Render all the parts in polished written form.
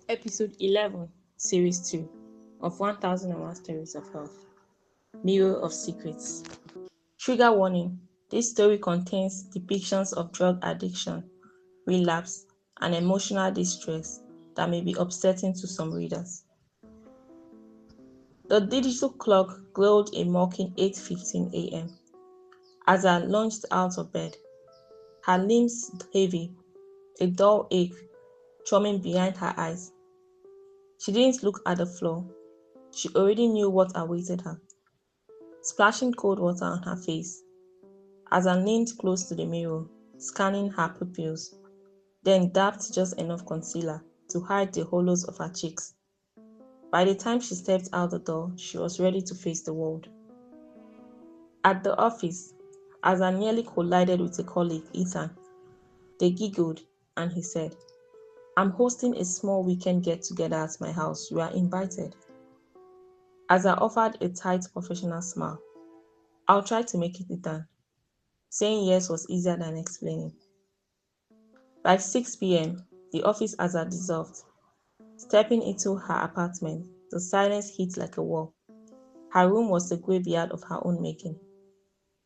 Episode 11, Series 2 of 1001 Stories of Health. Mirror of Secrets. Trigger warning: this story contains depictions of drug addiction, relapse, and emotional distress that may be upsetting to some readers. The digital clock glowed a mocking 8:15 a.m. as I launched out of bed, her limbs heavy, a dull ache thrumming behind her eyes. She didn't look at the floor. She already knew what awaited her. Splashing cold water on her face, as I leaned close to the mirror, scanning her pupils, then dabbed just enough concealer to hide the hollows of her cheeks. By the time she stepped out the door, she was ready to face the world. At the office, as I nearly collided with a colleague, Ethan, they giggled and he said, "I'm hosting a small weekend get-together at my house. You are invited." As I offered a tight professional smile, "I'll try to make it, Ethan." Saying yes was easier than explaining. By 6 p.m., the office has dissolved. Stepping into her apartment, the silence hit like a wall. Her room was the graveyard of her own making.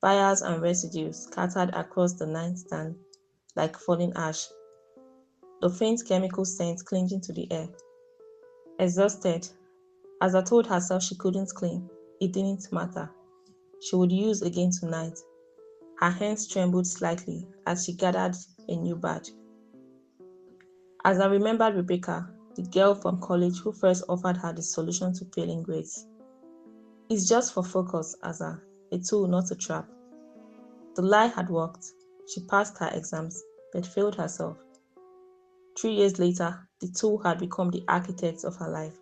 Fires and residues scattered across the nightstand like falling ash. The faint chemical scent clinging to the air. Exhausted, as I told herself she couldn't clean, it didn't matter. She would use again tonight. Her hands trembled slightly as she gathered a new badge. As I remembered Rebecca, the girl from college who first offered her the solution to failing grades. "It's just for focus, Asa, a tool, not a trap." The lie had worked. She passed her exams, but failed herself. 3 years later, the tool had become the architect of her life.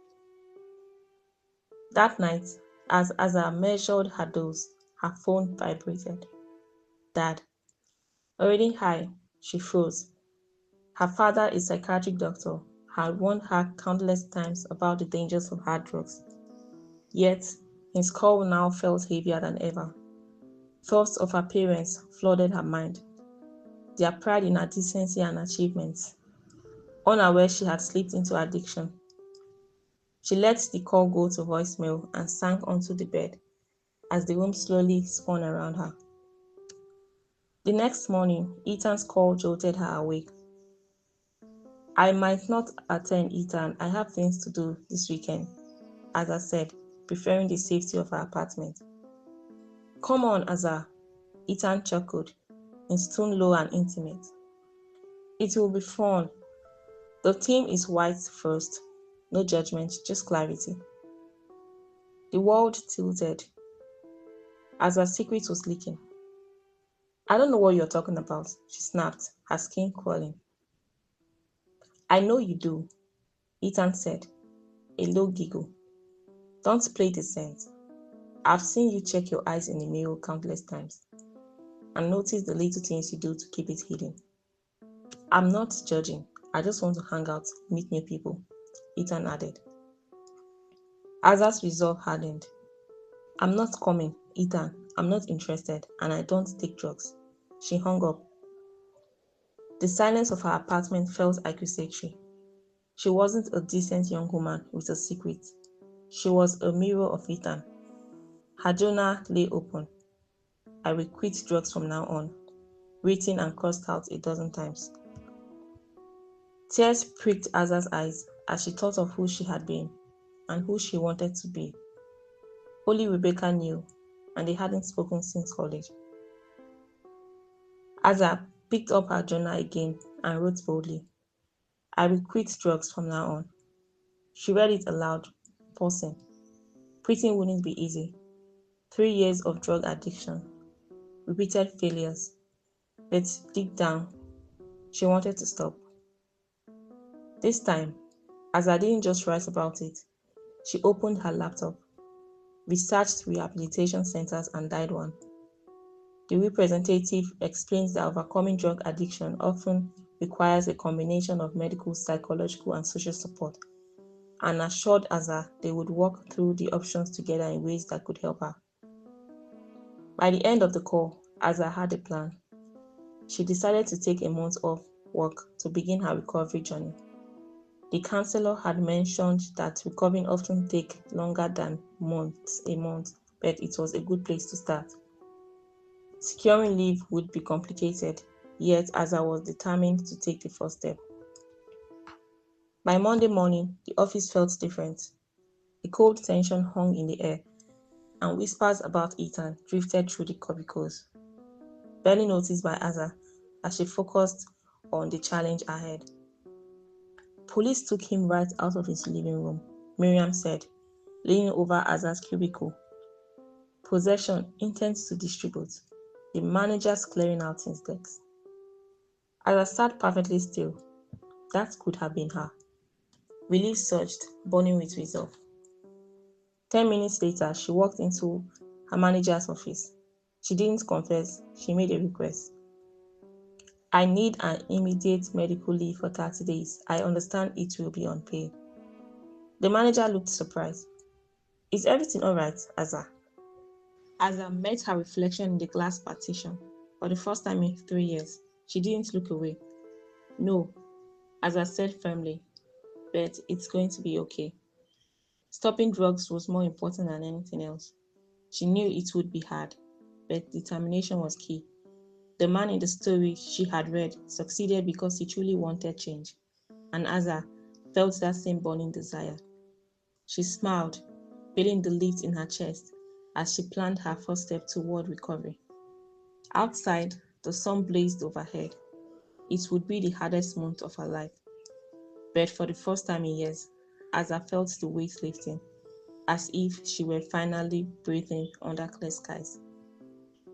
That night, as Asa measured her dose, her phone vibrated. "Dad." Already high, she froze. Her father, a psychiatric doctor, had warned her countless times about the dangers of hard drugs. Yet, his call now felt heavier than ever. Thoughts of her parents flooded her mind, their pride in her decency and achievements. Unaware she had slipped into addiction. She let the call go to voicemail and sank onto the bed as the room slowly spun around her. The next morning, Ethan's call jolted her awake. "I might not attend, Ethan. I have things to do this weekend," Asa said, preferring the safety of her apartment. "Come on, Asa," Ethan chuckled, his tone low and intimate. "It will be fun. The theme is white first. No judgment, just clarity." The world tilted. Asa's secret was leaking. "I don't know what you're talking about," she snapped, her skin crawling. "I know you do," Ethan said, a low giggle. "Don't play the scent. I've seen you check your eyes in the mirror countless times and notice the little things you do to keep it hidden." "I'm not judging. I just want to hang out, meet new people," Ethan added. Asa's resolve hardened. "I'm not coming, Ethan. I'm not interested, and I don't take drugs." She hung up. The silence of her apartment felt accusatory. She wasn't a decent young woman with a secret. She was a mirror of Ethan. Her journal lay open. "I will quit drugs from now on," written and crossed out a dozen times. Tears pricked Asa's eyes as she thought of who she had been and who she wanted to be. Only Rebecca knew, and they hadn't spoken since college. Asa picked up her journal again and wrote boldly, "I will quit drugs from now on." She read it aloud, pausing. Quitting wouldn't be easy. 3 years of drug addiction, repeated failures, but deep down, she wanted to stop. This time, Asa didn't just write about it. She opened her laptop, researched rehabilitation centers and dialed one. The representative explains that overcoming drug addiction often requires a combination of medical, psychological, and social support, and assured Asa they would work through the options together in ways that could help her. By the end of the call, Asa had a plan. She decided to take a month off work to begin her recovery journey. The counselor had mentioned that recovering often takes longer than a month, but it was a good place to start. Securing leave would be complicated, yet Asa was determined to take the first step. By Monday morning, the office felt different. A cold tension hung in the air, and whispers about Ethan drifted through the cubicles, barely noticed by Asa as she focused on the challenge ahead. Police took him right out of his living room, Miriam said, leaning over Asa's cubicle. Possession intends to distribute, the manager's clearing out his decks. Asa sat perfectly still. That could have been her. Relief surged, burning with resolve. 10 minutes later, she walked into her manager's office. She didn't confess, she made a request. I need an immediate medical leave for 30 days. I understand it will be unpaid. The manager looked surprised. Is everything all right, Asa? Asa met her reflection in the glass partition. For the first time in 3 years, she didn't look away. No, Asa said firmly, but it's going to be okay. Stopping drugs was more important than anything else. She knew it would be hard, but determination was key. The man in the story she had read succeeded because he truly wanted change, and Asa felt that same burning desire. She smiled, feeling the lift in her chest as she planned her first step toward recovery. Outside, the sun blazed overhead. It would be the hardest month of her life. But for the first time in years, Asa felt the weight lifting, as if she were finally breathing under clear skies.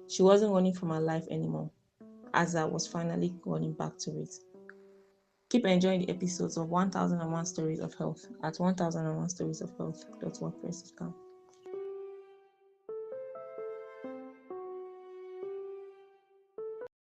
She wasn't running from her life anymore. Asa was finally running back to it. Keep enjoying the episodes of 1001 Stories of Health at 1001storiesofhealth.wordpress.com.